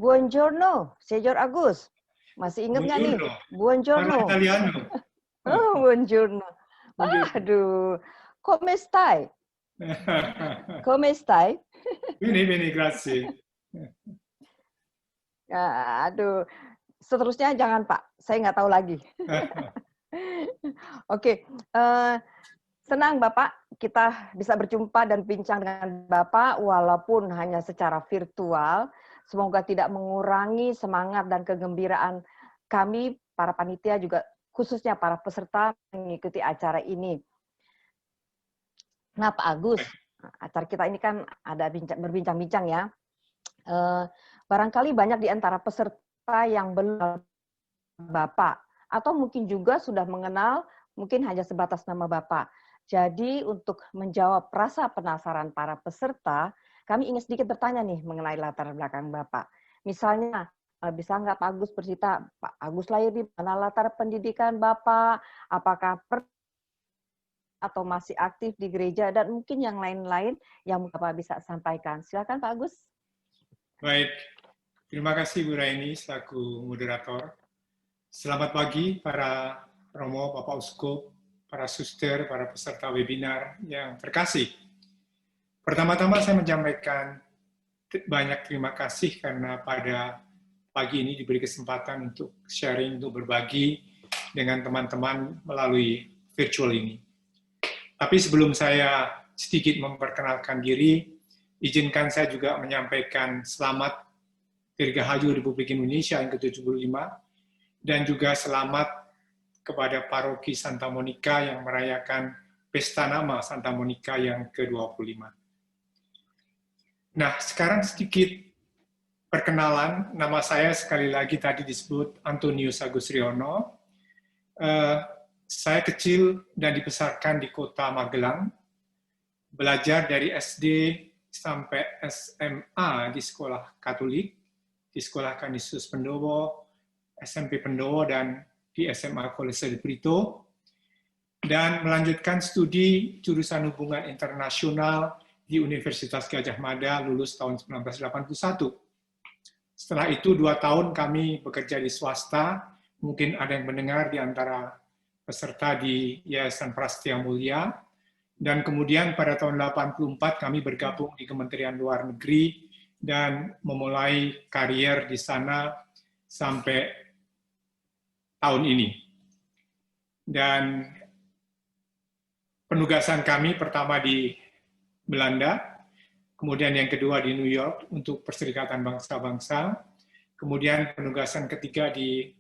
Buongiorno, Sejor Agus. Masih ingat nggak nih? Parla Buongiorno. italiano. Oh, buongiorno. Aduh, come stai? Come stai? Bene, bene, grazie. Ya, aduh, seterusnya jangan Pak, saya nggak tahu lagi. Oke, senang Bapak kita bisa berjumpa dan bincang dengan Bapak walaupun hanya secara virtual. Semoga tidak mengurangi semangat dan kegembiraan kami, para panitia juga khususnya para peserta mengikuti acara ini. Nah Pak Agus, acara kita ini kan ada berbincang-bincang ya. Barangkali banyak di antara peserta yang belum Bapak, atau mungkin juga sudah mengenal, mungkin hanya sebatas nama Bapak. Jadi untuk menjawab rasa penasaran para peserta, kami ingin sedikit bertanya nih mengenai latar belakang Bapak. Misalnya, bisa nggak Pak Agus bercerita, Pak Agus lahir di mana, latar pendidikan Bapak, apakah atau masih aktif di gereja, dan mungkin yang lain-lain yang Bapak bisa sampaikan. Silakan Pak Agus. Baik, terima kasih Bu Raini selaku moderator. Selamat pagi para Romo, Bapak Uskup, para suster, para peserta webinar yang terkasih. Pertama-tama saya menyampaikan banyak terima kasih karena pada pagi ini diberi kesempatan untuk sharing, untuk berbagi dengan teman-teman melalui virtual ini. Tapi sebelum saya sedikit memperkenalkan diri, izinkan saya juga menyampaikan selamat Dirgahayu Republik Indonesia yang ke-75, dan juga selamat kepada Paroki Santa Monica yang merayakan Pesta Nama Santa Monica yang ke-25. Nah, sekarang sedikit perkenalan. Nama saya sekali lagi tadi disebut Antonius Agus Riono. Saya kecil dan dibesarkan di kota Magelang, belajar dari SD sampai SMA di sekolah Katolik, di sekolah Kanisius Pendowo, SMP Pendowo, dan di SMA Kolese de Brito, dan melanjutkan studi jurusan hubungan internasional di Universitas Gadjah Mada, lulus tahun 1981. Setelah itu 2 tahun kami bekerja di swasta, mungkin ada yang mendengar di antara peserta di Yayasan Prastia Mulia, dan kemudian pada tahun 84 kami bergabung di Kementerian Luar Negeri dan memulai karier di sana sampai tahun ini. Dan penugasan kami pertama di Belanda, kemudian yang kedua di New York untuk Perserikatan Bangsa-Bangsa, kemudian penugasan ketiga di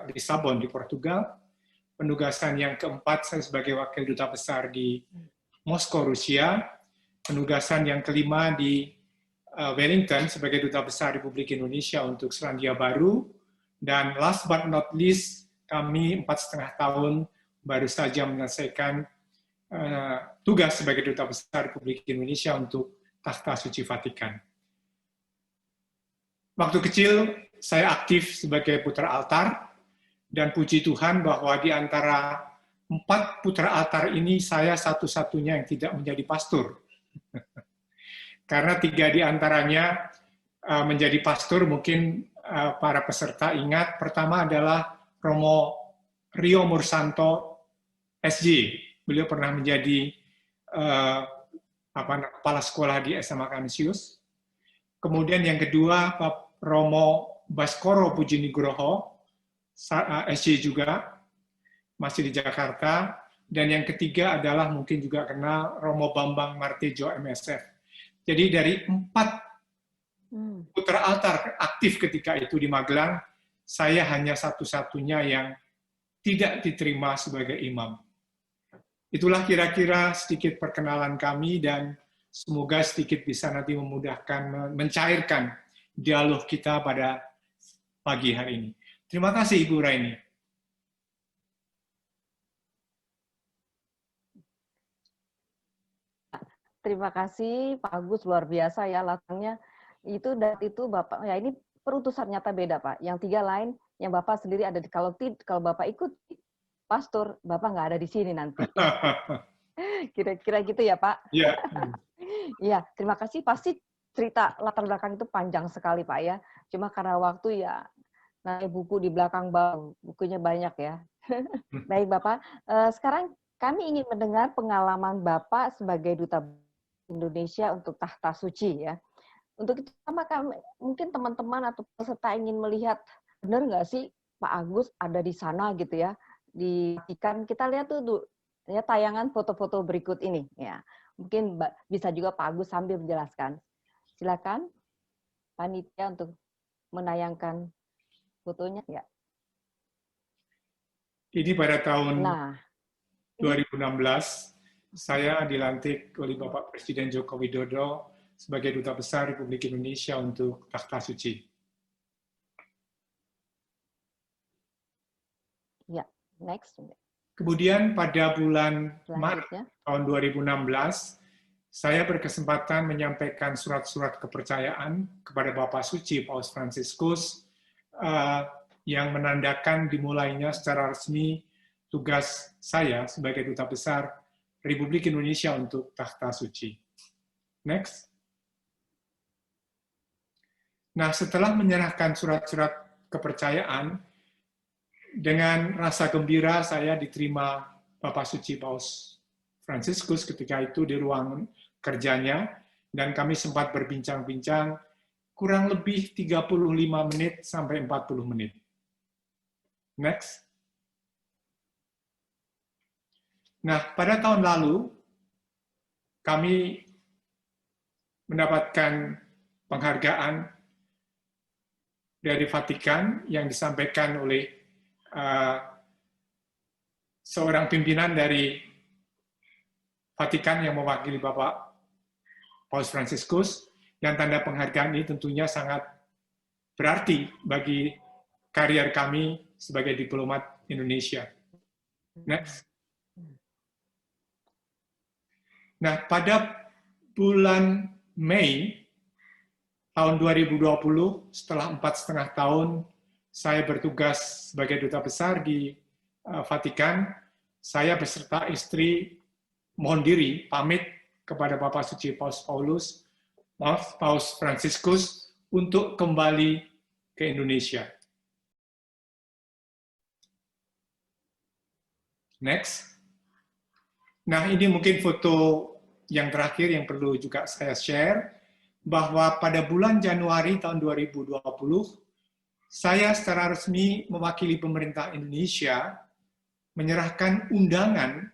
Lisabon di Portugal, penugasan yang keempat saya sebagai wakil duta besar di Moskow, Rusia, penugasan yang kelima di Wellington sebagai duta besar Republik Indonesia untuk Selandia Baru, dan last but not least, kami 4,5 tahun baru saja menyelesaikan tugas sebagai duta besar Republik Indonesia untuk Takhta Suci Vatikan. Waktu kecil, saya aktif sebagai putra altar, dan puji Tuhan bahwa di antara 4 putra altar ini, saya satu-satunya yang tidak menjadi pastor. Karena 3 di antaranya menjadi pastor, mungkin para peserta ingat. Pertama adalah Romo Rio Mursanto, SJ. Beliau pernah menjadi kepala sekolah di SMA Kanisius. Kemudian yang kedua, Pak Romo Baskoro Pujinigroho, SJ juga, masih di Jakarta. Dan yang ketiga adalah mungkin juga kenal Romo Bambang Martejo, MSF. Jadi dari 4 putra altar aktif ketika itu di Magelang, saya hanya satu-satunya yang tidak diterima sebagai imam. Itulah kira-kira sedikit perkenalan kami, dan semoga sedikit bisa nanti memudahkan, mencairkan dialog kita pada pagi hari ini. Terima kasih Ibu Raini. Terima kasih Pak Agus, luar biasa ya latarnya. Itu dari itu Bapak, ya ini perutusan nyata beda Pak. Yang 3 lain, yang Bapak sendiri ada di, kalau Bapak ikut pastor, Bapak nggak ada di sini nanti. Kira-kira gitu ya Pak? Iya. Iya, terima kasih. Pasti cerita latar belakang itu panjang sekali Pak ya. Cuma karena waktu ya, nah buku di belakang bukunya banyak ya. Baik Bapak, sekarang kami ingin mendengar pengalaman Bapak sebagai duta Indonesia untuk Tahta Suci ya. Untuk itu mungkin teman-teman atau peserta ingin melihat benar nggak sih Pak Agus ada di sana gitu ya. Di Vatikan kita lihat tuh ya tayangan foto-foto berikut ini ya. Mungkin bisa juga Pak Agus sambil menjelaskan. Silakan panitia untuk menayangkan fotonya ya. Ini pada tahun Nah, 2016 saya dilantik oleh Bapak Presiden Joko Widodo sebagai Duta Besar Republik Indonesia untuk Tahta Suci. ya, next. Kemudian pada bulan Maret Selanjutnya. tahun 2016, saya berkesempatan menyampaikan surat-surat kepercayaan kepada Bapak Suci Paus Fransiskus yang menandakan dimulainya secara resmi tugas saya sebagai Duta Besar Republik Indonesia untuk Tahta Suci. Next. Nah, setelah menyerahkan surat-surat kepercayaan, dengan rasa gembira saya diterima Bapak Suci Paus Fransiskus ketika itu di ruang kerjanya, dan kami sempat berbincang-bincang kurang lebih 35 menit sampai 40 menit. Next. Nah, pada tahun lalu, kami mendapatkan penghargaan dari Vatikan yang disampaikan oleh seorang pimpinan dari Vatikan yang mewakili Bapak Paus Fransiskus, yang tanda penghargaan ini tentunya sangat berarti bagi karier kami sebagai diplomat Indonesia. Next. Nah, pada bulan Mei tahun 2020, setelah 4,5 tahun saya bertugas sebagai duta besar di Vatikan, saya beserta istri mohon diri pamit kepada Bapak Suci Paus Fransiskus untuk kembali ke Indonesia. Next. Nah, ini mungkin foto yang terakhir yang perlu juga saya share, bahwa pada bulan Januari tahun 2020, saya secara resmi mewakili pemerintah Indonesia menyerahkan undangan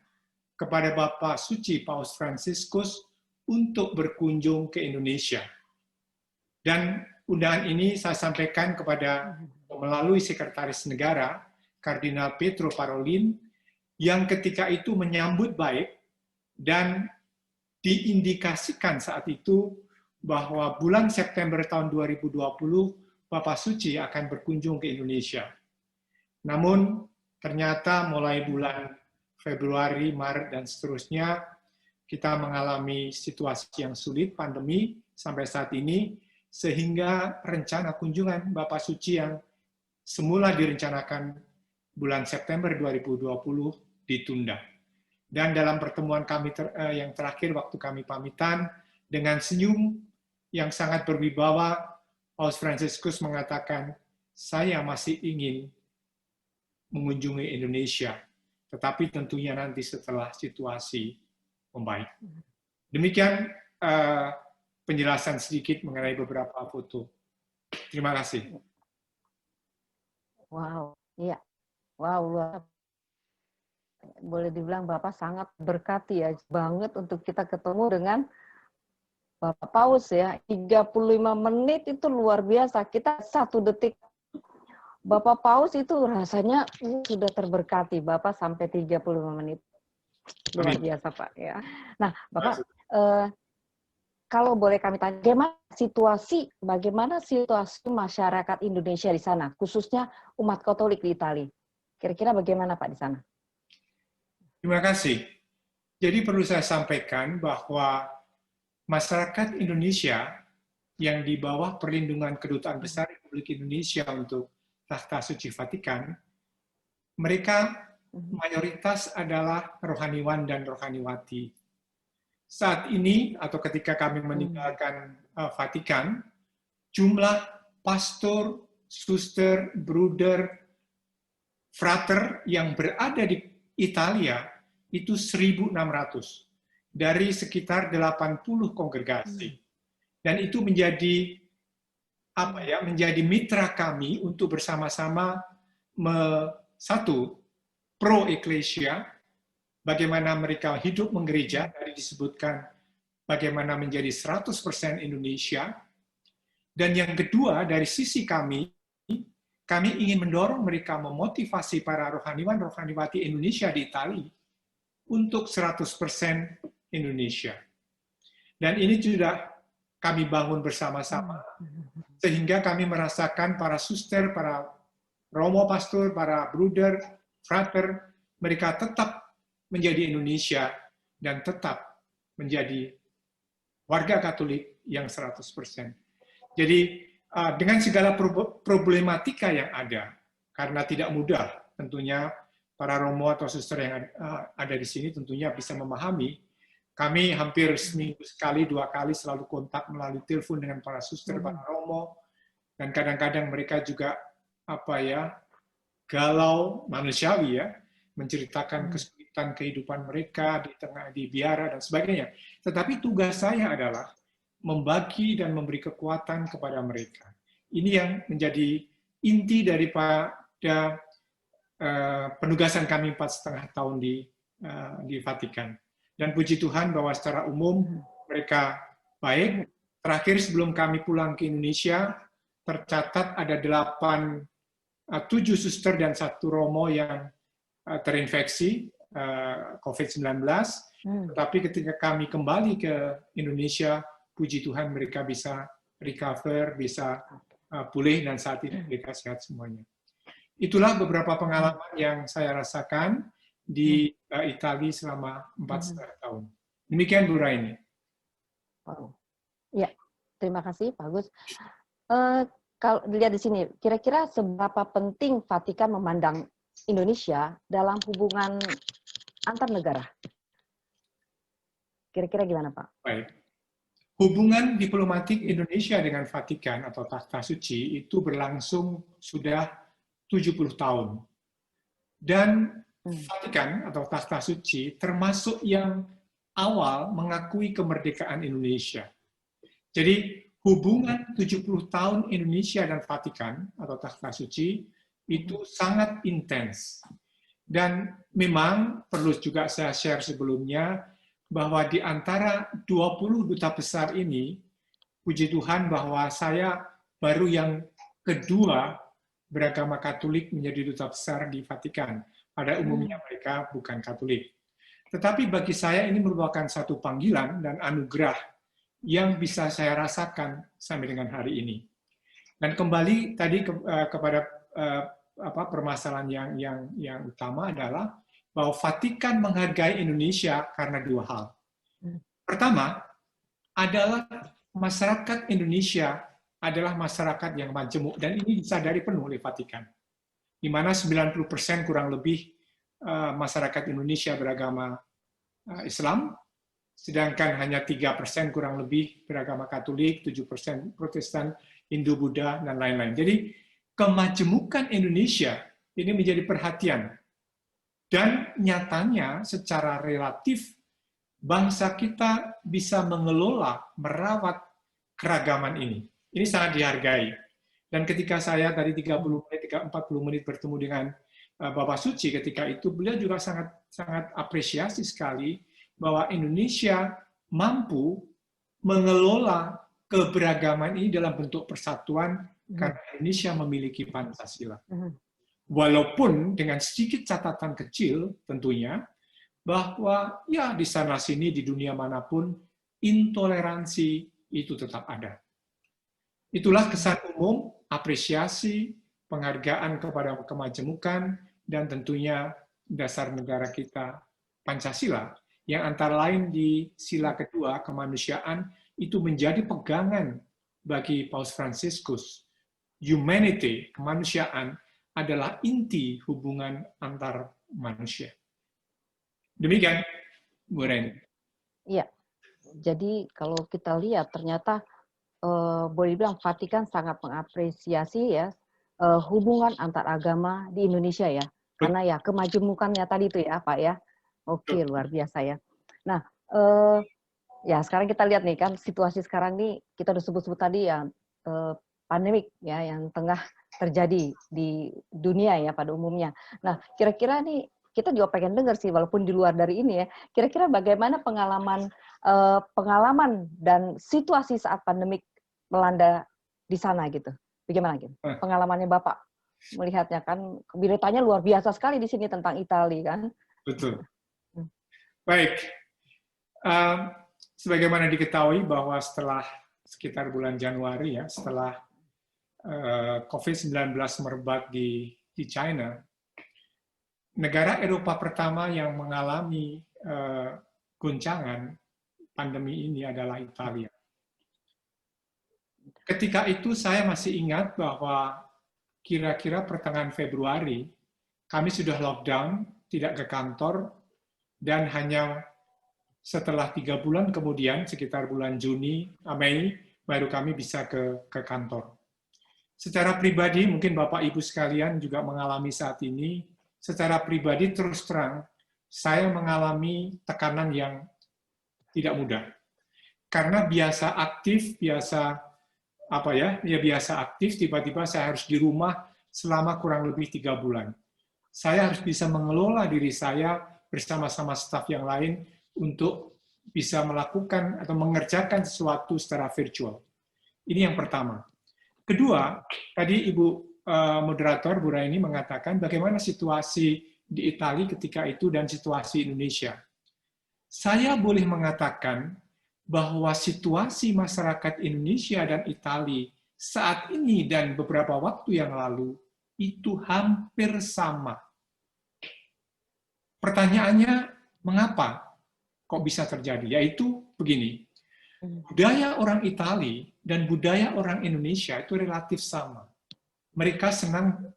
kepada Bapak Suci Paus Fransiskus untuk berkunjung ke Indonesia. Dan undangan ini saya sampaikan kepada melalui Sekretaris Negara, Kardinal Pietro Parolin, yang ketika itu menyambut baik dan diindikasikan saat itu bahwa bulan September tahun 2020 Bapak Suci akan berkunjung ke Indonesia. Namun ternyata mulai bulan Februari, Maret, dan seterusnya kita mengalami situasi yang sulit, pandemi sampai saat ini, sehingga rencana kunjungan Bapak Suci yang semula direncanakan bulan September 2020 ditunda. Dan dalam pertemuan kami yang terakhir waktu kami pamitan, dengan senyum yang sangat berwibawa, Paus Fransiskus mengatakan, saya masih ingin mengunjungi Indonesia, tetapi tentunya nanti setelah situasi membaik. Demikian penjelasan sedikit mengenai beberapa foto. Terima kasih. Wow, iya. Wow, boleh dibilang Bapak sangat berkati ya, banget untuk kita ketemu dengan Bapak Paus ya. 35 menit itu luar biasa. Kita 1 detik. Bapak Paus itu rasanya sudah terberkati. Bapak sampai 35 menit. Luar biasa Pak ya. Nah, Bapak kalau boleh kami tanya, bagaimana situasi masyarakat Indonesia di sana, khususnya umat Katolik di Italia? Kira-kira bagaimana Pak di sana? Terima kasih. Jadi perlu saya sampaikan bahwa masyarakat Indonesia yang di bawah perlindungan Kedutaan Besar Republik Indonesia untuk Tahta Suci Vatikan, mereka mayoritas adalah rohaniwan dan rohaniwati. saat ini atau ketika kami meninggalkan Vatikan, jumlah pastor, suster, bruder, frater yang berada di Italia itu 1.600 dari sekitar 80 kongregasi. Dan itu menjadi menjadi mitra kami untuk bersama-sama satu pro eklesia, bagaimana mereka hidup menggereja, tadi disebutkan bagaimana menjadi 100% Indonesia. Dan yang kedua, dari sisi kami ingin mendorong mereka memotivasi para rohaniwan-rohaniwati Indonesia di Italia untuk 100% Indonesia. Dan ini sudah kami bangun bersama-sama, sehingga kami merasakan para suster, para romo pastor, para bruder, frater, mereka tetap menjadi Indonesia dan tetap menjadi warga Katolik yang 100%. Jadi dengan segala problematika yang ada, karena tidak mudah tentunya para romo atau suster yang ada di sini tentunya bisa memahami. Kami hampir seminggu sekali, 2 kali selalu kontak melalui telepon dengan para suster, para romo, dan kadang-kadang mereka juga galau manusiawi ya, menceritakan kesulitan kehidupan mereka di tengah di biara dan sebagainya. Tetapi tugas saya adalah membagi dan memberi kekuatan kepada mereka. Ini yang menjadi inti daripada penugasan kami 4,5 tahun di Vatikan. Dan puji Tuhan bahwa secara umum mereka baik. Terakhir sebelum kami pulang ke Indonesia, tercatat ada 7 suster dan 1 romo yang terinfeksi COVID-19. Tetapi ketika kami kembali ke Indonesia, puji Tuhan mereka bisa recover, bisa pulih, dan saat ini mereka sehat semuanya. Itulah beberapa pengalaman yang saya rasakan di Italia selama 4,5 tahun. Demikian Bu Raini. Ya, terima kasih Pak Agus. Kalau dilihat di sini, kira-kira seberapa penting Vatikan memandang Indonesia dalam hubungan antar negara? Kira-kira gimana Pak? Baik. Hubungan diplomatik Indonesia dengan Vatikan atau Takhta Suci itu berlangsung sudah 70 tahun. Dan Vatikan atau Takhta Suci termasuk yang awal mengakui kemerdekaan Indonesia. Jadi hubungan 70 tahun Indonesia dan Vatikan atau Takhta Suci itu sangat intens. Dan memang perlu juga saya share sebelumnya bahwa di antara 20 duta besar ini, puji Tuhan bahwa saya baru yang kedua beragama Katolik menjadi duta besar di Vatikan. Pada umumnya mereka bukan Katolik. Tetapi bagi saya ini merupakan satu panggilan dan anugerah yang bisa saya rasakan sampai dengan hari ini. Dan kembali tadi kepada permasalahan yang utama adalah bahwa Vatikan menghargai Indonesia karena 2 hal. Pertama, adalah masyarakat Indonesia adalah masyarakat yang majemuk, dan ini disadari penuh oleh Vatikan. Di mana 90% kurang lebih masyarakat Indonesia beragama Islam, sedangkan hanya 3% kurang lebih beragama Katolik, 7% Protestan, Hindu, Buddha, dan lain-lain. Jadi kemajemukan Indonesia ini menjadi perhatian. Dan nyatanya secara relatif bangsa kita bisa mengelola, merawat keragaman ini. Ini sangat dihargai. Dan ketika saya tadi 40 menit bertemu dengan Bapak Suci ketika itu, beliau juga sangat apresiasi sekali bahwa Indonesia mampu mengelola keberagaman ini dalam bentuk persatuan karena Indonesia memiliki Pancasila. Walaupun dengan sedikit catatan kecil tentunya, bahwa ya di sana-sini di dunia manapun, intoleransi itu tetap ada. Itulah kesan umum, apresiasi, penghargaan kepada kemajemukan, dan tentunya dasar negara kita, Pancasila, yang antara lain di sila kedua, kemanusiaan, itu menjadi pegangan bagi Paus Fransiskus. Humanity, kemanusiaan, adalah inti hubungan antar manusia. Demikian, Bu Reni. Iya, Jadi kalau kita lihat ternyata boleh dibilang Vatikan sangat mengapresiasi ya hubungan antar agama di Indonesia ya. Karena ya kemajemukannya tadi itu ya Pak ya. Oke, luar biasa ya. Nah, ya sekarang kita lihat nih kan situasi sekarang nih kita udah sebut-sebut tadi ya pandemik ya yang tengah terjadi di dunia ya pada umumnya. Nah, kira-kira nih kita juga pengen dengar sih walaupun di luar dari ini ya. Kira-kira bagaimana pengalaman dan situasi saat pandemik melanda di sana gitu. Bagaimana gitu? Pengalamannya Bapak melihatnya kan beritanya luar biasa sekali di sini tentang Italia kan. Betul. Baik. Sebagaimana diketahui bahwa setelah sekitar bulan Januari ya, setelah COVID-19 merebak di China, negara Eropa pertama yang mengalami guncangan pandemi ini adalah Italia. Ketika itu saya masih ingat bahwa kira-kira pertengahan Februari kami sudah lockdown, tidak ke kantor, dan hanya setelah 3 bulan kemudian, sekitar bulan Mei, baru kami bisa ke kantor. Secara pribadi, mungkin Bapak Ibu sekalian juga mengalami saat ini, secara pribadi terus terang, saya mengalami tekanan yang tidak mudah. Karena biasa aktif, biasa aktif, tiba-tiba saya harus di rumah selama kurang lebih 3 bulan. Saya harus bisa mengelola diri saya bersama-sama staf yang lain untuk bisa melakukan atau mengerjakan sesuatu secara virtual. Ini yang pertama. Kedua, tadi Ibu moderator Bu Raini mengatakan bagaimana situasi di Italia ketika itu dan situasi Indonesia. Saya boleh mengatakan bahwa situasi masyarakat Indonesia dan Italia saat ini dan beberapa waktu yang lalu itu hampir sama. Pertanyaannya, mengapa kok bisa terjadi? Yaitu begini, budaya orang Italia dan budaya orang Indonesia itu relatif sama. Mereka senang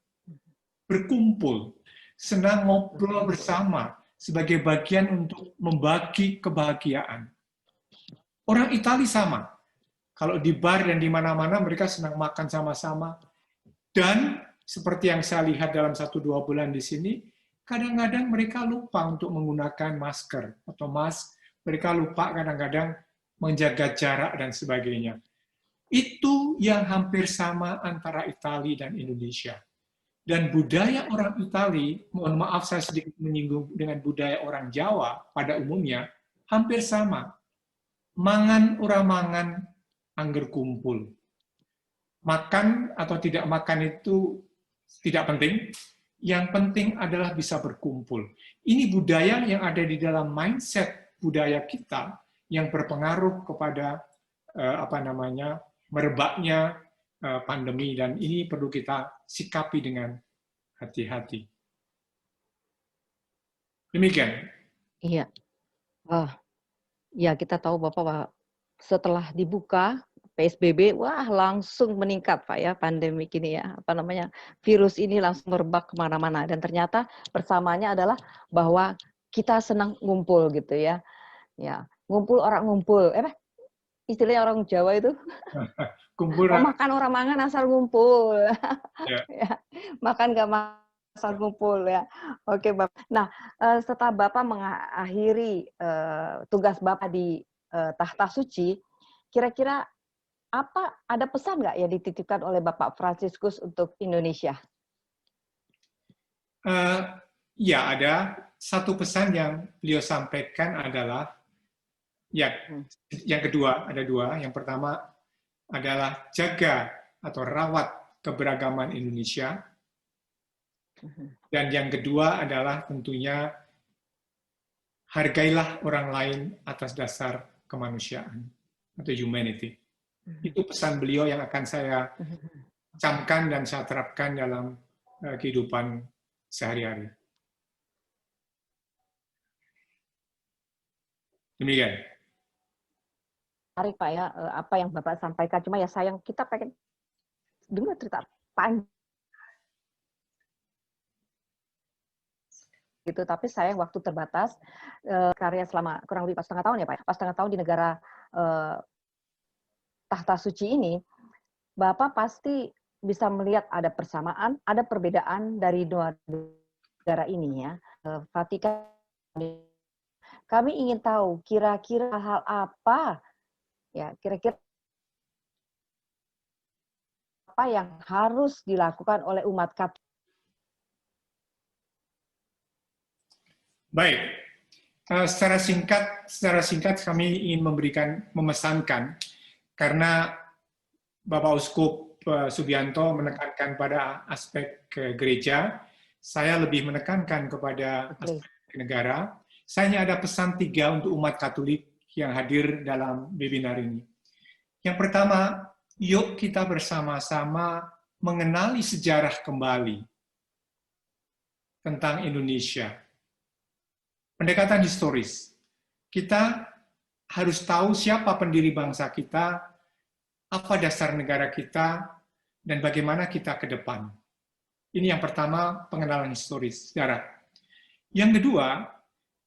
berkumpul, senang ngobrol bersama sebagai bagian untuk membagi kebahagiaan. Orang Italia sama. Kalau di bar dan di mana-mana mereka senang makan sama-sama. Dan seperti yang saya lihat dalam 1-2 bulan di sini, kadang-kadang mereka lupa untuk menggunakan masker atau mask. Mereka lupa kadang-kadang menjaga jarak dan sebagainya. Itu yang hampir sama antara Italia dan Indonesia. Dan budaya orang Italia, mohon maaf saya sedikit menyinggung dengan budaya orang Jawa pada umumnya, hampir sama. Mangan ora mangan angger kumpul. Makan atau tidak makan itu tidak penting. Yang penting adalah bisa berkumpul. Ini budaya yang ada di dalam mindset budaya kita yang berpengaruh kepada merebaknya pandemi, dan ini perlu kita sikapi dengan hati-hati. Demikian. Iya. Ya kita tahu Bapak setelah dibuka PSBB, wah langsung meningkat Pak ya pandemi ini ya, virus ini langsung merebak kemana-mana, dan ternyata bersamanya adalah bahwa kita senang ngumpul gitu ya, ngumpul orang ngumpul, istilahnya orang Jawa itu, kumpul makan orang mangan asal ngumpul, ya. Makan gak asal ngumpul ya. Oke Bapak. Nah setelah Bapak mengakhiri tugas Bapak di Tahta Suci, kira-kira ada pesan nggak ya dititipkan oleh Bapak Fransiskus untuk Indonesia? Ya, ada satu pesan yang beliau sampaikan adalah, yang kedua, ada dua. Yang pertama adalah jaga atau rawat keberagaman Indonesia. Dan yang kedua adalah tentunya hargailah orang lain atas dasar kemanusiaan atau humanity. Itu pesan beliau yang akan saya camkan dan saya terapkan dalam kehidupan sehari-hari. Demikian. Menarik Pak ya, apa yang Bapak sampaikan. Cuma ya sayang kita pengen dengar cerita panjang. gitu, tapi sayang waktu terbatas. Karya selama kurang lebih 4,5 tahun ya Pak, 4,5 tahun di negara tahta suci ini, Bapak pasti bisa melihat ada persamaan, ada perbedaan dari dua negara ini ya. Vatikan, kami ingin tahu kira-kira hal apa ya, kira-kira apa yang harus dilakukan oleh umat Katolik. Baik, secara singkat kami ingin memesankan, karena Bapak Uskup Subianto menekankan pada aspek gereja, saya lebih menekankan kepada aspek negara. Saya hanya ada pesan 3 untuk umat Katolik yang hadir dalam webinar ini. Yang pertama, yuk kita bersama-sama mengenali sejarah kembali tentang Indonesia. Pendekatan historis. Kita harus tahu siapa pendiri bangsa kita, apa dasar negara kita, dan bagaimana kita ke depan. Ini yang pertama, pengenalan historis, sejarah. Yang kedua,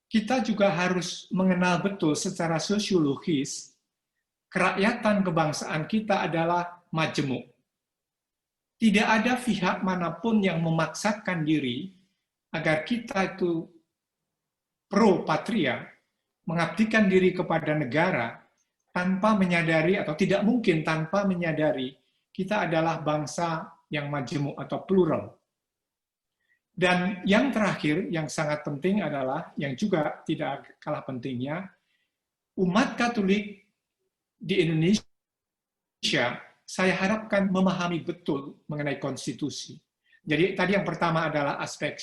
kita juga harus mengenal betul secara sosiologis, kerakyatan kebangsaan kita adalah majemuk. Tidak ada pihak manapun yang memaksakan diri agar kita itu pro patria, mengabdikan diri kepada negara tanpa menyadari atau tidak mungkin tanpa menyadari kita adalah bangsa yang majemuk atau plural. Dan yang terakhir, yang sangat penting adalah, yang juga tidak kalah pentingnya, umat Katolik di Indonesia, saya harapkan memahami betul mengenai konstitusi. Jadi tadi yang pertama adalah aspek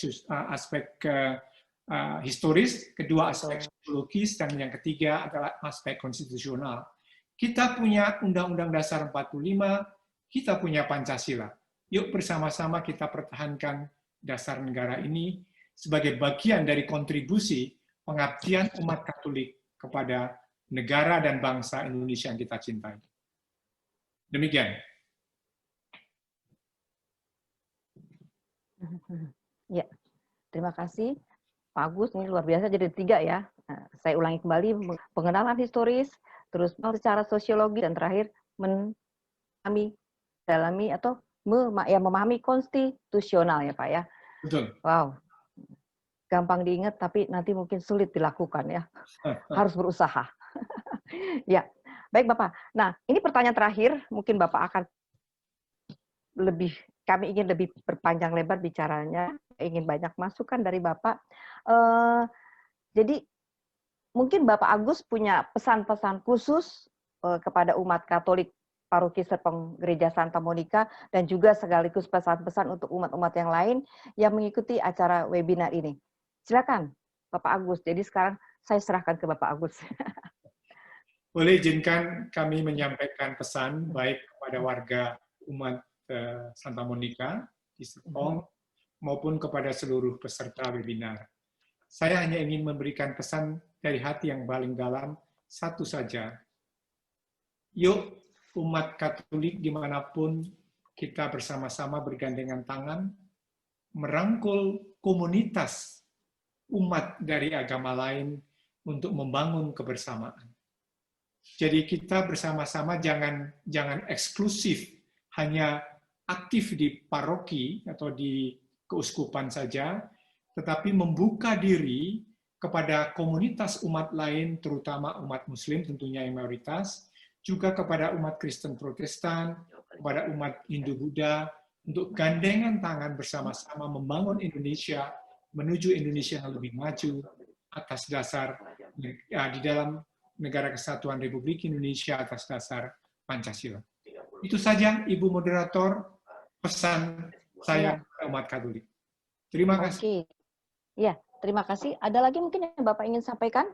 historis, kedua aspek sosiologis, dan yang ketiga adalah aspek konstitusional. Kita punya Undang-Undang Dasar 45, kita punya Pancasila. Yuk bersama-sama kita pertahankan dasar negara ini sebagai bagian dari kontribusi pengabdian umat Katolik kepada negara dan bangsa Indonesia yang kita cintai. Demikian. Ya, terima kasih Pak Agus. Ini luar biasa jadi 3 ya. Nah, saya ulangi kembali, pengenalan historis, terus secara sosiologi, dan terakhir memahami atau memahami konstitusional ya Pak ya. Betul. Wow, gampang diingat tapi nanti mungkin sulit dilakukan ya. Harus berusaha. Ya, baik Bapak. Nah, ini pertanyaan terakhir, mungkin Bapak akan kami ingin lebih berpanjang lebar bicaranya, ingin banyak masukan dari Bapak. Jadi mungkin Bapak Agus punya pesan-pesan khusus kepada umat Katolik Paroki Serpong Gereja Santa Monica, dan juga sekaligus pesan-pesan untuk umat-umat yang lain yang mengikuti acara webinar ini. Silakan Bapak Agus. Jadi sekarang saya serahkan ke Bapak Agus. Boleh izinkan kami menyampaikan pesan baik kepada warga umat Santa Monica di Serpong maupun kepada seluruh peserta webinar. Saya hanya ingin memberikan pesan dari hati yang paling dalam, satu saja. Yuk umat Katolik dimanapun kita bersama-sama bergandengan tangan, merangkul komunitas umat dari agama lain untuk membangun kebersamaan. Jadi kita bersama-sama jangan eksklusif hanya aktif di paroki atau di keuskupan saja, tetapi membuka diri kepada komunitas umat lain, terutama umat Muslim tentunya yang mayoritas, juga kepada umat Kristen Protestan, kepada umat Hindu-Buddha, untuk gandengan tangan bersama-sama membangun Indonesia menuju Indonesia yang lebih maju atas dasar di dalam Negara Kesatuan Republik Indonesia atas dasar Pancasila. Itu saja, Ibu Moderator, pesan saya ke umat Katolik. Terima kasih. Ya, terima kasih. Ada lagi mungkin yang Bapak ingin sampaikan?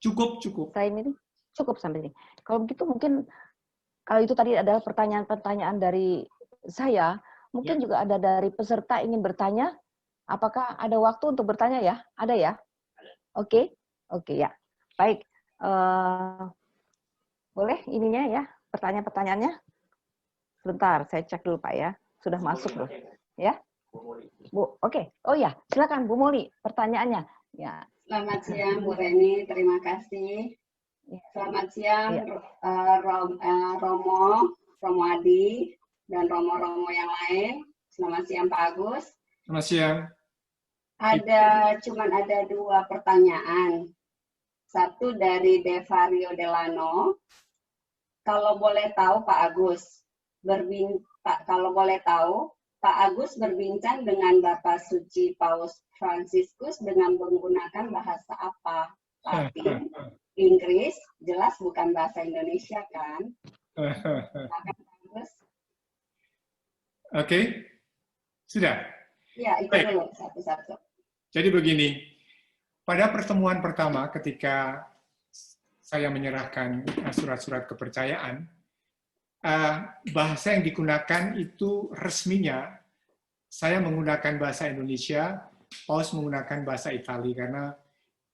Cukup. Saya ini cukup sampai sini. Kalau begitu mungkin kalau itu tadi adalah pertanyaan-pertanyaan dari saya, mungkin juga ada dari peserta ingin bertanya. Apakah ada waktu untuk bertanya ya? Ada ya? Oke, ya. Baik. Boleh ininya ya, pertanyaan-pertanyaannya? Sebentar, saya cek dulu Pak ya. Sudah masuk loh. Ya. Bu, oke. Oh ya, silakan Bu Moli, pertanyaannya. Ya. Selamat siang Bu Reni, terima kasih. Selamat siang Romo Adi, dan Romo-Romo yang lain. Selamat siang Pak Agus. Selamat siang. Cuman ada 2 pertanyaan. Satu dari Devario Delano. Kalau boleh tahu Pak Agus, Pak Agus berbincang dengan Bapak Suci Paus Fransiskus dengan menggunakan bahasa apa? Latin, Inggris, jelas bukan bahasa Indonesia kan? Oke, sudah? Ya, itu dulu satu-satu. Jadi begini, pada pertemuan pertama ketika saya menyerahkan surat-surat kepercayaan, bahasa yang digunakan itu resminya, saya menggunakan bahasa Indonesia, Paus menggunakan bahasa Itali, karena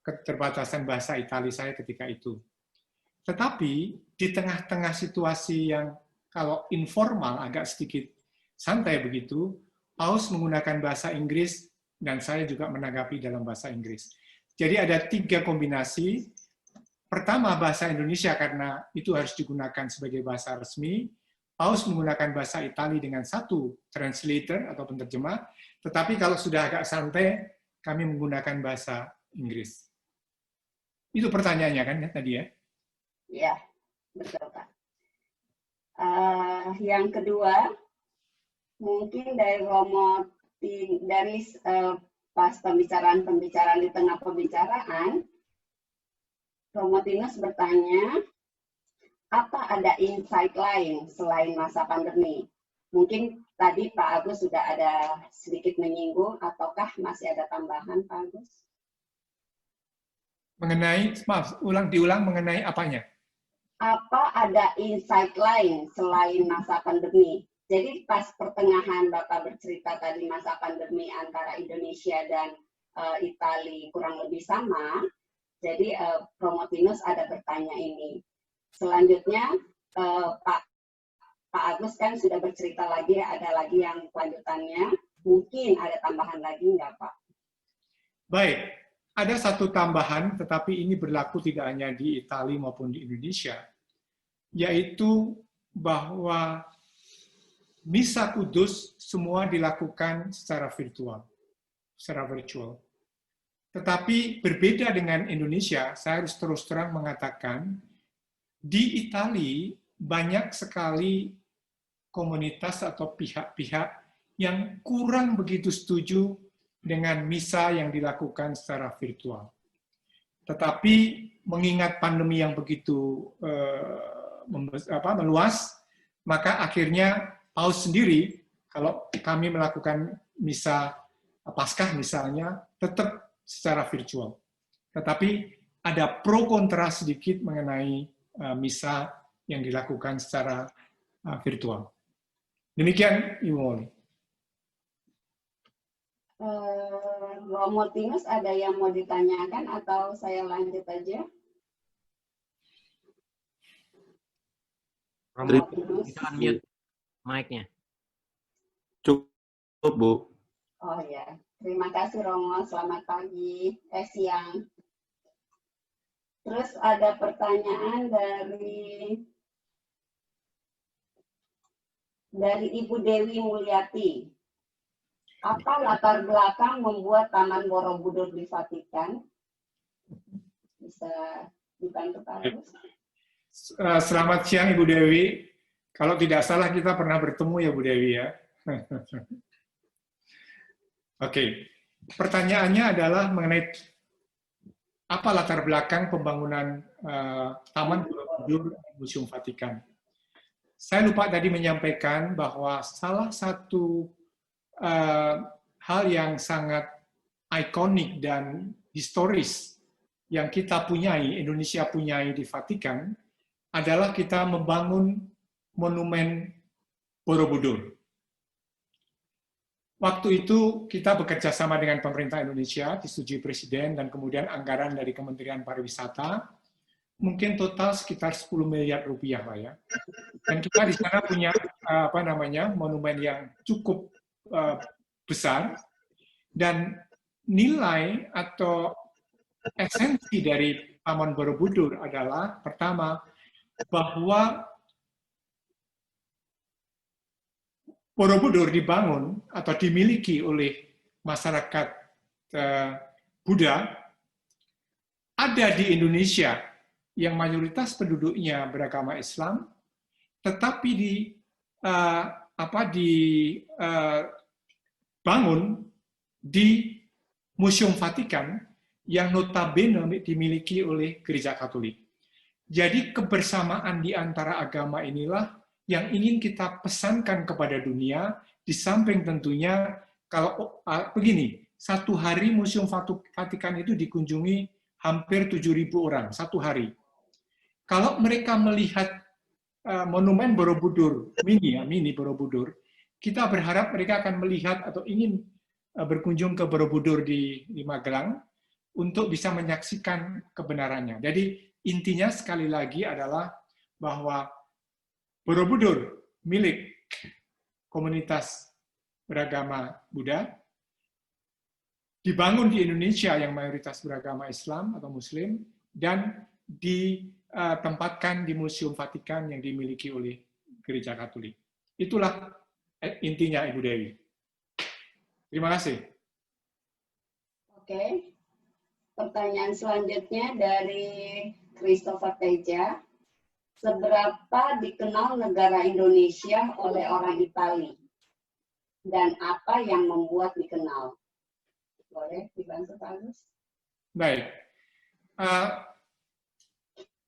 keterbatasan bahasa Itali saya ketika itu. Tetapi di tengah-tengah situasi yang kalau informal, agak sedikit santai begitu, Paus menggunakan bahasa Inggris, dan saya juga menanggapi dalam bahasa Inggris. Jadi ada 3 kombinasi. Pertama, bahasa Indonesia karena itu harus digunakan sebagai bahasa resmi. Paus menggunakan bahasa Itali dengan 1 translator atau penerjemah. Tetapi kalau sudah agak santai, kami menggunakan bahasa Inggris. Itu pertanyaannya kan tadi ya? Iya, betul Pak. Yang kedua, mungkin dari Romo, pas pembicaraan di tengah pembicaraan, Romotinus bertanya, apa ada insight lain selain masa pandemi? Mungkin tadi Pak Agus sudah ada sedikit menyinggung, ataukah masih ada tambahan Pak Agus? Mengenai, maaf, diulang mengenai apanya? Apa ada insight lain selain masa pandemi? Jadi pas pertengahan Bapak bercerita tadi masa pandemi antara Indonesia dan Itali kurang lebih sama, jadi Promotinus ada bertanya ini. Selanjutnya Pak Agus kan sudah bercerita lagi, ada lagi yang lanjutannya. Mungkin ada tambahan lagi nggak Pak? Baik, ada satu tambahan, tetapi ini berlaku tidak hanya di Italia maupun di Indonesia, yaitu bahwa Misa Kudus semua dilakukan secara virtual, secara virtual. Tetapi berbeda dengan Indonesia, saya harus terus terang mengatakan, di Italia banyak sekali komunitas atau pihak-pihak yang kurang begitu setuju dengan misa yang dilakukan secara virtual. Tetapi mengingat pandemi yang begitu meluas, maka akhirnya Paus sendiri, kalau kami melakukan misa Paskah misalnya, tetap secara virtual. Tetapi ada pro kontra sedikit mengenai misa yang dilakukan secara virtual. Demikian, Ibu Moli. Romotinus ada yang mau ditanyakan atau saya lanjut aja? Romotinus bisa unmute mic-nya. Cukup, Bu. Oh ya, terima kasih Romo. Selamat pagi, siang. Terus ada pertanyaan dari Ibu Dewi Mulyati. Apa latar belakang membuat Taman Borobudur di Vatikan? Bisa dibantu Pak Agus? Selamat siang Ibu Dewi. Kalau tidak salah kita pernah bertemu ya Bu Dewi ya. Oke, pertanyaannya adalah mengenai apa latar belakang pembangunan Taman Borobudur Museum Vatikan. Saya lupa tadi menyampaikan bahwa salah satu hal yang sangat ikonik dan historis yang kita punyai, Indonesia punyai di Vatikan, adalah kita membangun monumen Borobudur. Waktu itu kita bekerja sama dengan pemerintah Indonesia, disetujui Presiden, dan kemudian anggaran dari Kementerian Pariwisata, mungkin total sekitar 10 miliar rupiah lah ya. Dan kita di sana punya monumen yang cukup besar, dan nilai atau esensi dari Taman Borobudur adalah pertama bahwa Borobudur dibangun atau dimiliki oleh masyarakat Buddha ada di Indonesia yang mayoritas penduduknya beragama Islam, tetapi dibangun di Museum Vatikan yang notabene dimiliki oleh Gereja Katolik. Jadi kebersamaan di antara agama inilah yang ingin kita pesankan kepada dunia, di samping tentunya kalau begini, satu hari Museum Vatikan itu dikunjungi hampir 7.000 orang, satu hari. Kalau mereka melihat monumen Borobudur, mini Borobudur, kita berharap mereka akan melihat atau ingin berkunjung ke Borobudur di Magelang untuk bisa menyaksikan kebenarannya. Jadi intinya sekali lagi adalah bahwa Borobudur milik komunitas beragama Buddha, dibangun di Indonesia yang mayoritas beragama Islam atau Muslim, dan ditempatkan di Museum Vatikan yang dimiliki oleh Gereja Katolik. Itulah intinya, Ibu Dewi. Terima kasih. Oke. Pertanyaan selanjutnya dari Christopher Teja. Seberapa dikenal negara Indonesia oleh orang Itali? Dan apa yang membuat dikenal? Boleh dibantu Pak Agus? Baik.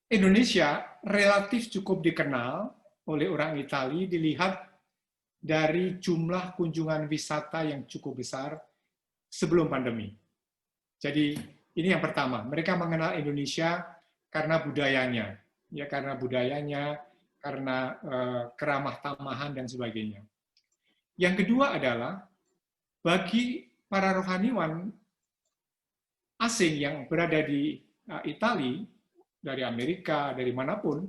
Indonesia relatif cukup dikenal oleh orang Itali dilihat dari jumlah kunjungan wisata yang cukup besar sebelum pandemi. Jadi ini yang pertama, mereka mengenal Indonesia karena budayanya, karena keramah tamahan dan sebagainya. Yang kedua adalah bagi para rohaniwan asing yang berada di Italia, dari Amerika, dari manapun,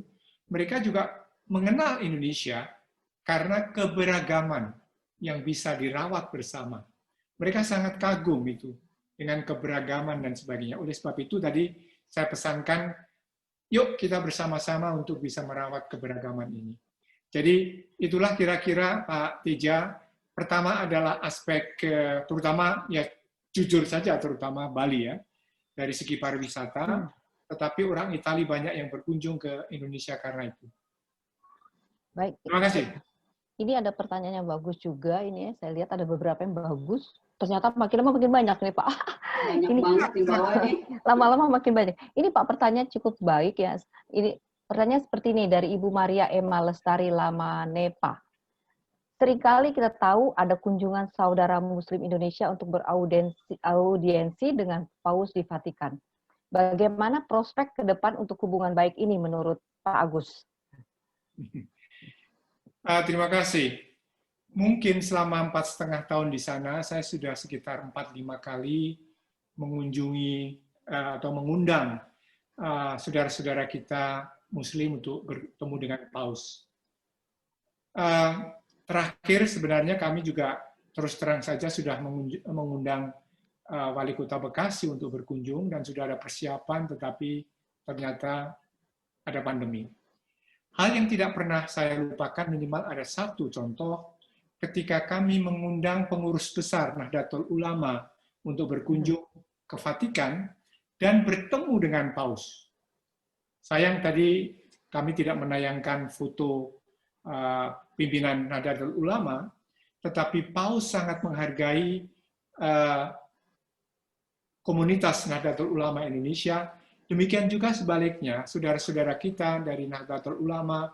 mereka juga mengenal Indonesia karena keberagaman yang bisa dirawat bersama. Mereka sangat kagum itu dengan keberagaman dan sebagainya. Oleh sebab itu tadi saya pesankan, yuk kita bersama-sama untuk bisa merawat keberagaman ini. Jadi itulah kira-kira Pak Teja. Pertama adalah aspek terutama ya jujur saja terutama Bali ya dari segi pariwisata. Tetapi orang Italia banyak yang berkunjung ke Indonesia karena itu. Baik. Terima kasih. Ini ada pertanyaan yang bagus juga. Ini saya lihat ada beberapa yang bagus. Ternyata makin lama makin banyak nih Pak. Banyak ini banget di bawah nih. Lama-lama makin banyak. Ini Pak pertanyaan cukup baik ya. Ini pertanyaan seperti ini dari Ibu Maria Emma Lestari Lamanepa. Seringkali kita tahu ada kunjungan saudara Muslim Indonesia untuk beraudiensi dengan Paus di Vatikan. Bagaimana prospek ke depan untuk hubungan baik ini menurut Pak Agus? Terima kasih. Mungkin selama 4,5 tahun di sana, saya sudah sekitar 4-5 kali mengunjungi atau mengundang saudara-saudara kita Muslim untuk bertemu dengan Paus. Terakhir sebenarnya kami juga terus terang saja sudah mengundang Wali Kota Bekasi untuk berkunjung dan sudah ada persiapan, tetapi ternyata ada pandemi. Hal yang tidak pernah saya lupakan minimal ada satu contoh ketika kami mengundang pengurus besar Nahdlatul Ulama untuk berkunjung ke Vatikan dan bertemu dengan Paus. Sayang tadi kami tidak menayangkan foto pimpinan Nahdlatul Ulama, tetapi Paus sangat menghargai komunitas Nahdlatul Ulama Indonesia. Demikian juga sebaliknya, saudara-saudara kita dari Nahdlatul Ulama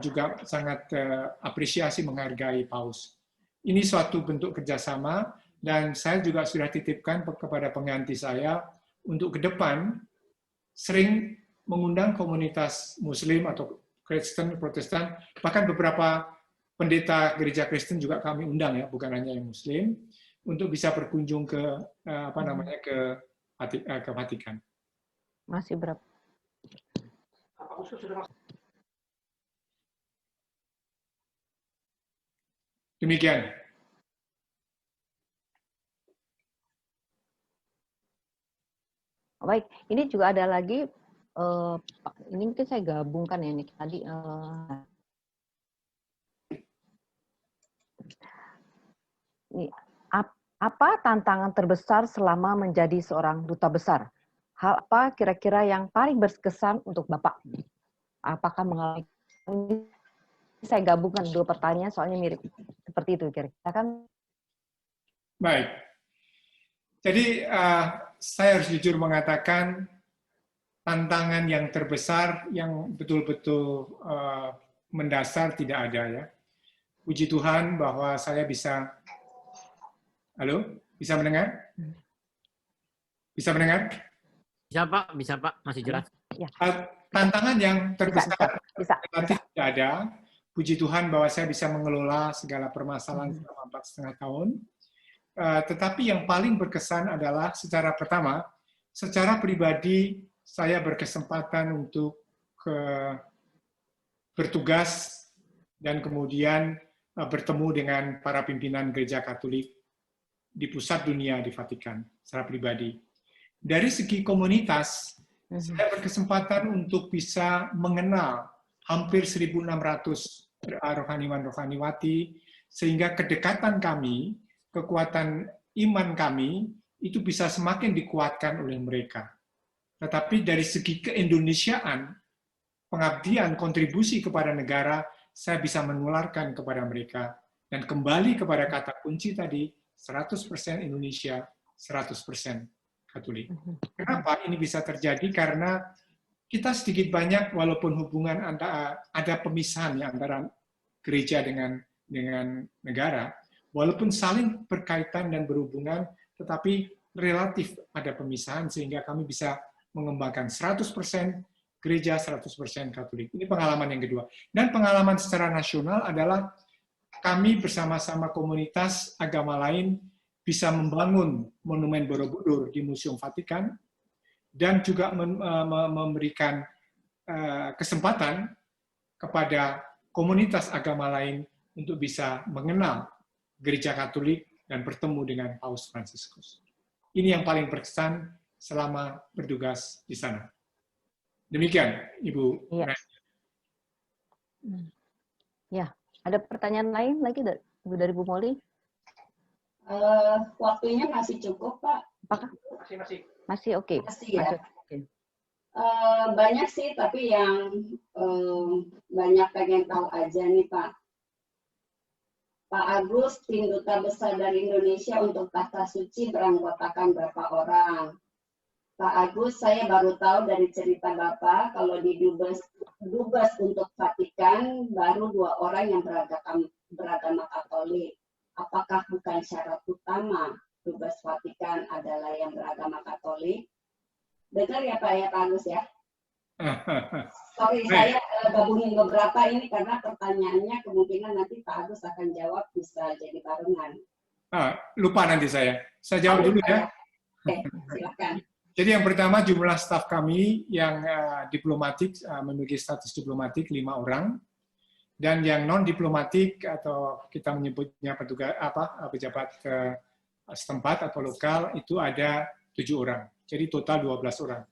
juga sangat apresiasi menghargai Paus. Ini suatu bentuk kerjasama, dan saya juga sudah titipkan kepada pengganti saya untuk ke depan sering mengundang komunitas Muslim atau Kristen, Protestan, bahkan beberapa pendeta gereja Kristen juga kami undang ya, bukan hanya yang Muslim, untuk bisa berkunjung ke ke Vatikan. Masih berapa? Demikian. Baik, ini juga ada lagi, ini mungkin saya gabungkan ya, ini tadi, ini, apa tantangan terbesar selama menjadi seorang duta besar? Hal apa kira-kira yang paling berkesan untuk Bapak? Apakah mengalami, saya gabungkan dua pertanyaan soalnya mirip seperti itu kira-kira kan. Baik. Jadi saya harus jujur mengatakan tantangan yang terbesar yang betul-betul mendasar tidak ada ya. Puji Tuhan bahwa saya bisa. Halo, bisa mendengar? Bisa mendengar? Bisa Pak, masih jelas. Ya. Tantangan yang terbesar bisa. relatif tidak ada. Puji Tuhan bahwa saya bisa mengelola segala permasalahan selama 4,5 tahun. Tetapi yang paling berkesan adalah secara pertama, secara pribadi saya berkesempatan untuk bertugas dan kemudian bertemu dengan para pimpinan gereja Katolik di pusat dunia di Vatikan secara pribadi. Dari segi komunitas, saya berkesempatan untuk bisa mengenal hampir 1.600 rohaniwan-rohaniwati, sehingga kedekatan kami, kekuatan iman kami, itu bisa semakin dikuatkan oleh mereka. Tetapi dari segi keindonesiaan, pengabdian, kontribusi kepada negara, saya bisa menularkan kepada mereka. Dan kembali kepada kata kunci tadi, 100% Indonesia, 100% Katolik. Kenapa ini bisa terjadi? Karena kita sedikit banyak, walaupun hubungan ada pemisahan ya, antara gereja dengan negara, walaupun saling berkaitan dan berhubungan, tetapi relatif ada pemisahan sehingga kami bisa mengembangkan 100% gereja, 100% Katolik. Ini pengalaman yang kedua. Dan pengalaman secara nasional adalah kami bersama-sama komunitas agama lain bisa membangun Monumen Borobudur di Museum Vatikan dan juga memberikan kesempatan kepada komunitas agama lain untuk bisa mengenal gereja Katolik dan bertemu dengan Paus Fransiskus. Ini yang paling berkesan selama bertugas di sana. Demikian, Ibu. Ya, ada pertanyaan lain lagi dari Bu Molly? Waktunya masih cukup, Pak. Apakah? Masih oke. Masih ya. Banyak sih, tapi yang banyak pengen tahu aja nih, Pak. Pak Agus, tim duta besar dari Indonesia untuk Tahta Suci beranggotakan berapa orang? Pak Agus, saya baru tahu dari cerita Bapak kalau di Dubes untuk Vatikan baru 2 orang yang beragama Katolik. Apakah bukan syarat utama Dubes Vatikan adalah yang beragama Katolik? Dengar ya Pak Agus ya? Sorry, saya gabungin beberapa ini karena pertanyaannya kemungkinan nanti Pak Agus akan jawab bisa jadi barengan. Lupa nanti saya. Saya jawab dulu ya. Oke, silakan. Jadi yang pertama jumlah staf kami yang diplomatik memiliki status diplomatik 5 orang, dan yang non diplomatik atau kita menyebutnya pejabat setempat atau lokal itu ada 7 orang. Jadi total 12 orang.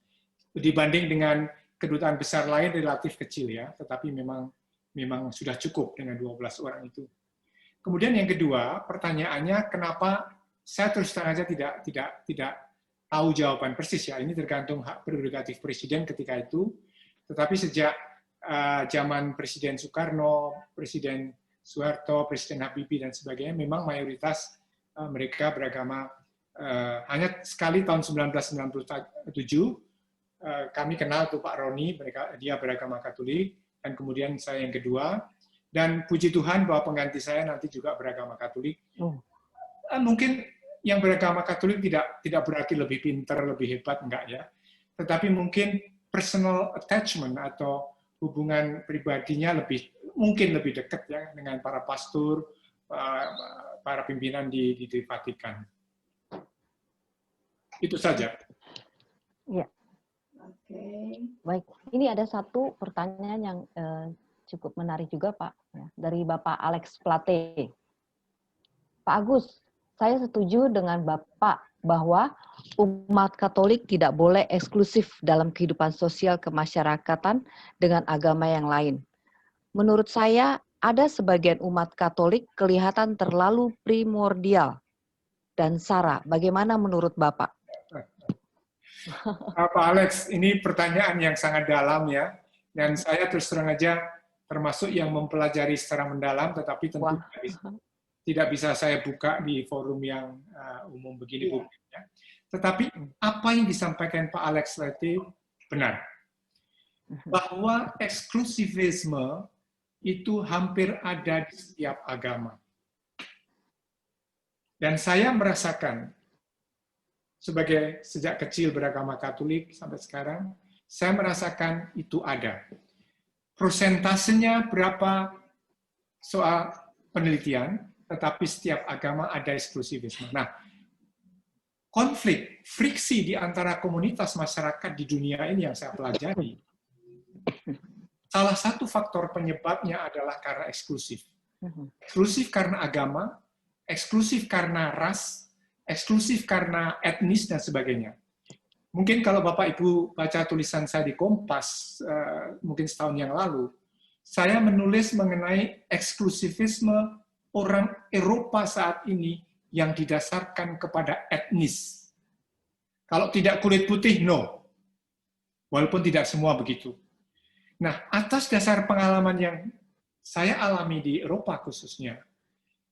Dibanding dengan kedutaan besar lain relatif kecil ya, tetapi memang sudah cukup dengan 12 orang itu. Kemudian yang kedua, pertanyaannya kenapa saya terus terang saja tidak tahu jawaban persis ya, ini tergantung hak prerogatif Presiden ketika itu, tetapi sejak zaman Presiden Soekarno, Presiden Soeharto, Presiden Habibie, dan sebagainya, memang mayoritas mereka beragama, hanya sekali tahun 1997, kami kenal tuh Pak Roni, dia beragama Katolik, dan kemudian saya yang kedua, dan puji Tuhan bahwa pengganti saya nanti juga beragama Katolik. Mungkin yang beragama Katolik tidak berarti lebih pintar, lebih hebat, enggak ya. Tetapi mungkin personal attachment atau hubungan pribadinya mungkin lebih dekat ya dengan para pastor, para pimpinan di Vatikan. Itu saja. Ya. Oke. Baik, ini ada satu pertanyaan yang cukup menarik juga Pak, dari Bapak Alex Plate. Pak Agus, saya setuju dengan Bapak bahwa umat Katolik tidak boleh eksklusif dalam kehidupan sosial kemasyarakatan dengan agama yang lain. Menurut saya, ada sebagian umat Katolik kelihatan terlalu primordial. Dan Sarah, bagaimana menurut Bapak? Pak Alex, ini pertanyaan yang sangat dalam ya, dan saya terus terang aja termasuk yang mempelajari secara mendalam, tetapi tentu tidak bisa saya buka di forum yang umum begini, Bu. Ya. Tetapi apa yang disampaikan Pak Alex tadi benar, bahwa eksklusivisme itu hampir ada di setiap agama. Dan saya merasakan sebagai sejak kecil beragama Katolik sampai sekarang, saya merasakan itu ada. Prosentasenya berapa soal penelitian, tetapi setiap agama ada eksklusivisme. Nah, konflik, friksi di antara komunitas masyarakat di dunia ini yang saya pelajari, salah satu faktor penyebabnya adalah karena eksklusif. Eksklusif karena agama, eksklusif karena ras, eksklusif karena etnis, dan sebagainya. Mungkin kalau Bapak Ibu baca tulisan saya di Kompas, mungkin setahun yang lalu, saya menulis mengenai eksklusivisme orang Eropa saat ini yang didasarkan kepada etnis. Kalau tidak kulit putih, no. Walaupun tidak semua begitu. Nah, atas dasar pengalaman yang saya alami di Eropa khususnya,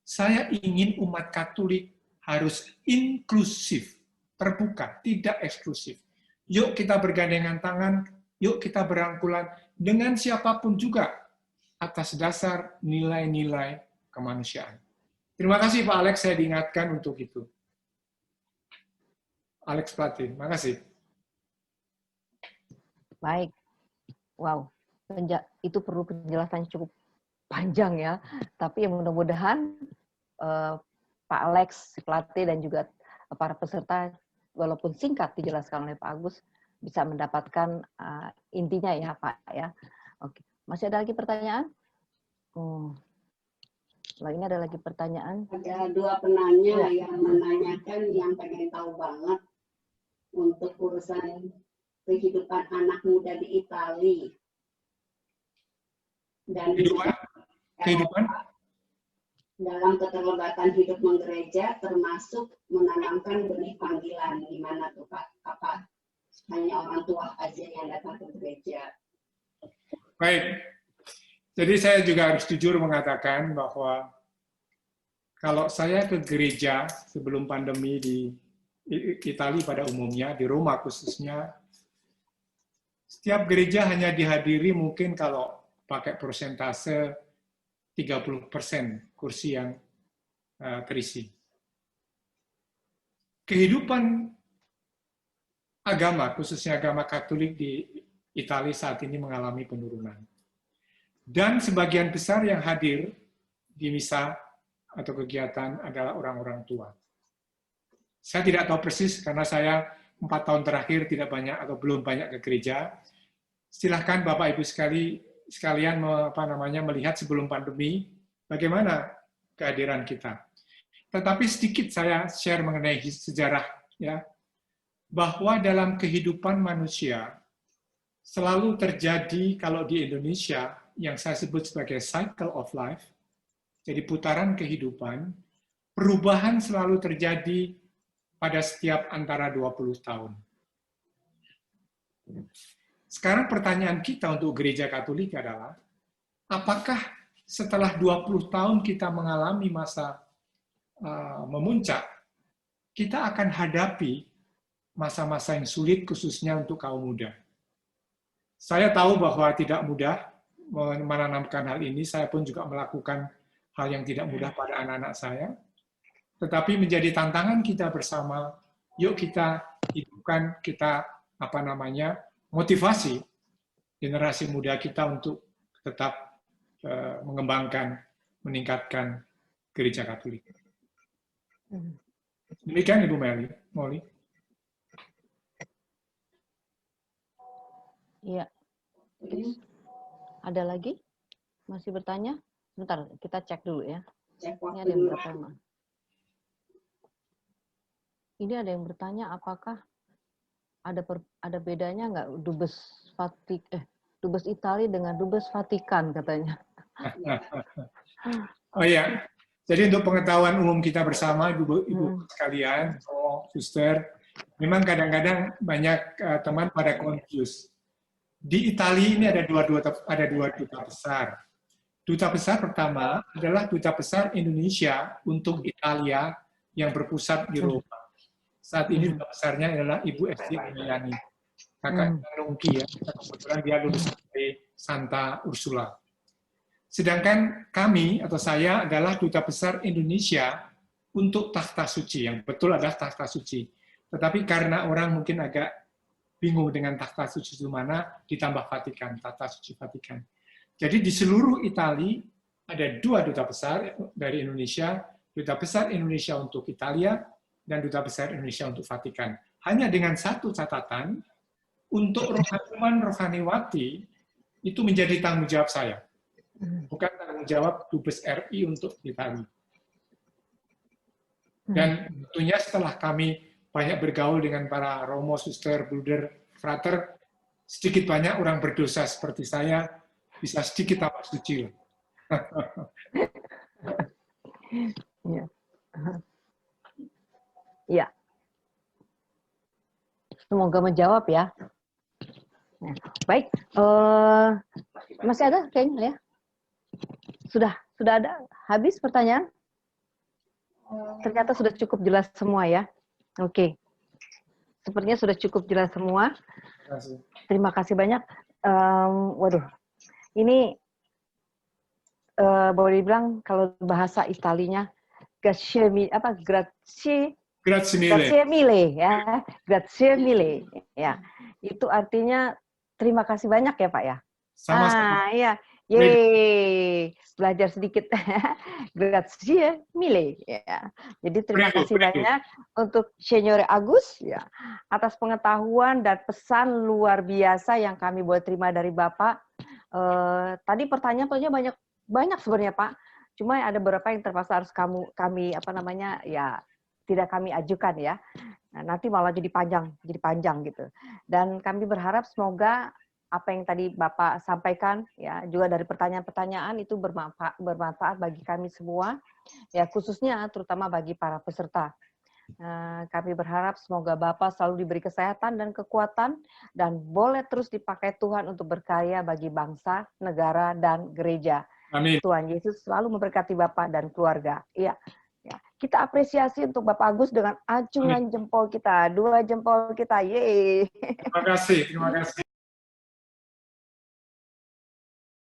saya ingin umat Katolik harus inklusif, terbuka, tidak eksklusif. Yuk kita bergandengan tangan, yuk kita berangkulan dengan siapapun juga atas dasar nilai-nilai kemanusiaan. Terima kasih Pak Alex, saya diingatkan untuk itu. Alex Platin, terima kasih. Baik, wow, itu perlu penjelasan cukup panjang ya, tapi mudah-mudahan Pak Alex Plate dan juga para peserta, walaupun singkat dijelaskan oleh Pak Agus, bisa mendapatkan intinya ya Pak ya. Oke, masih ada lagi pertanyaan? Ini ada lagi pertanyaan. Ada dua penanya yang menanyakan yang pengen tahu banget untuk urusan kehidupan anak muda di Italia. Dan kehidupan dalam keterlibatan hidup menggereja termasuk menanamkan benih panggilan. Gimana tuh Pak? Apa hanya orang tua aja yang datang ke gereja? Baik, jadi saya juga harus jujur mengatakan bahwa kalau saya ke gereja sebelum pandemi di Italia pada umumnya, di Roma khususnya, setiap gereja hanya dihadiri mungkin kalau pakai persentase 30% kursi yang terisi. Kehidupan agama, khususnya agama Katolik di Italia saat ini mengalami penurunan. Dan sebagian besar yang hadir di misa atau kegiatan adalah orang-orang tua. Saya tidak tahu persis karena saya 4 tahun terakhir tidak banyak atau belum banyak ke gereja. Silahkan Bapak Ibu sekalian melihat sebelum pandemi bagaimana kehadiran kita. Tetapi sedikit saya share mengenai sejarah ya, bahwa dalam kehidupan manusia selalu terjadi kalau di Indonesia yang saya sebut sebagai cycle of life, jadi putaran kehidupan, perubahan selalu terjadi pada setiap antara 20 tahun. Sekarang pertanyaan kita untuk gereja Katolik adalah, apakah setelah 20 tahun kita mengalami masa memuncak, kita akan hadapi masa-masa yang sulit khususnya untuk kaum muda. Saya tahu bahwa tidak mudah menanamkan hal ini, saya pun juga melakukan hal yang tidak mudah pada anak-anak saya, tetapi menjadi tantangan kita bersama, yuk kita hidupkan, kita motivasi generasi muda kita untuk tetap mengembangkan, meningkatkan gereja Katolik. Demikian Ibu Molly. Iya. Ada lagi? Masih bertanya? Bentar, kita cek dulu ya. Ini ada beberapa. ini ada yang bertanya apakah ada bedanya nggak Dubes Itali dengan Dubes Vatikan katanya. Oh iya, jadi untuk pengetahuan umum kita bersama, ibu sekalian, suster, memang kadang-kadang banyak teman pada confuse. Di Italia ini ada dua duta besar. Duta besar pertama adalah duta besar Indonesia untuk Italia yang berpusat di Roma. Saat ini duta besarnya adalah Ibu Esti Mayani, kakak Nungki ya, kebetulan dia lulusan dari Santa Ursula. Sedangkan kami atau saya adalah duta besar Indonesia untuk Takhta Suci, yang betul adalah Takhta Suci. Tetapi karena orang mungkin agak bingung dengan Takhta Suci itu mana, ditambah Vatikan, Takhta Suci Vatikan. Jadi di seluruh Italia ada dua duta besar dari Indonesia, duta besar Indonesia untuk Italia, dan duta besar Indonesia untuk Vatikan. Hanya dengan satu catatan, untuk rohaniwati itu menjadi tanggung jawab saya. Bukan tanggung jawab Dubes RI untuk Italia. Dan tentunya setelah kami banyak bergaul dengan para romo, suster, bruder, frater, sedikit banyak orang berdosa seperti saya bisa sedikit tambah suci. Ya. Ya. Semoga menjawab ya. Nah, baik, masih ada kayaknya ya? Sudah ada? Habis pertanyaan? Ternyata sudah cukup jelas semua ya. Oke. Sepertinya sudah cukup jelas semua. Terima kasih banyak. Waduh, ini boleh dibilang kalau bahasa Italinya grazie mille ya. Grazie mille ya. Itu artinya terima kasih banyak ya Pak ya. Sama-sama. Iya. Yeay, belajar sedikit. Grazie mille. Ya. Jadi terima kasih banyak untuk Signore Agus ya, atas pengetahuan dan pesan luar biasa yang kami boleh terima dari Bapak. Tadi pertanyaan-pertanyaan banyak sebenarnya Pak. Cuma ada beberapa yang terpaksa harus kami tidak kami ajukan ya. Nah, nanti malah jadi panjang gitu. Dan kami berharap semoga apa yang tadi Bapak sampaikan ya juga dari pertanyaan-pertanyaan itu bermanfaat bagi kami semua ya, khususnya terutama bagi para peserta. Kami berharap semoga Bapak selalu diberi kesehatan dan kekuatan dan boleh terus dipakai Tuhan untuk berkarya bagi bangsa, negara dan gereja. Amin. Tuhan Yesus selalu memberkati Bapak dan keluarga. Iya. Ya, kita apresiasi untuk Bapak Agus dengan acungan jempol kita, 2 jempol kita. Yeay. Terima kasih.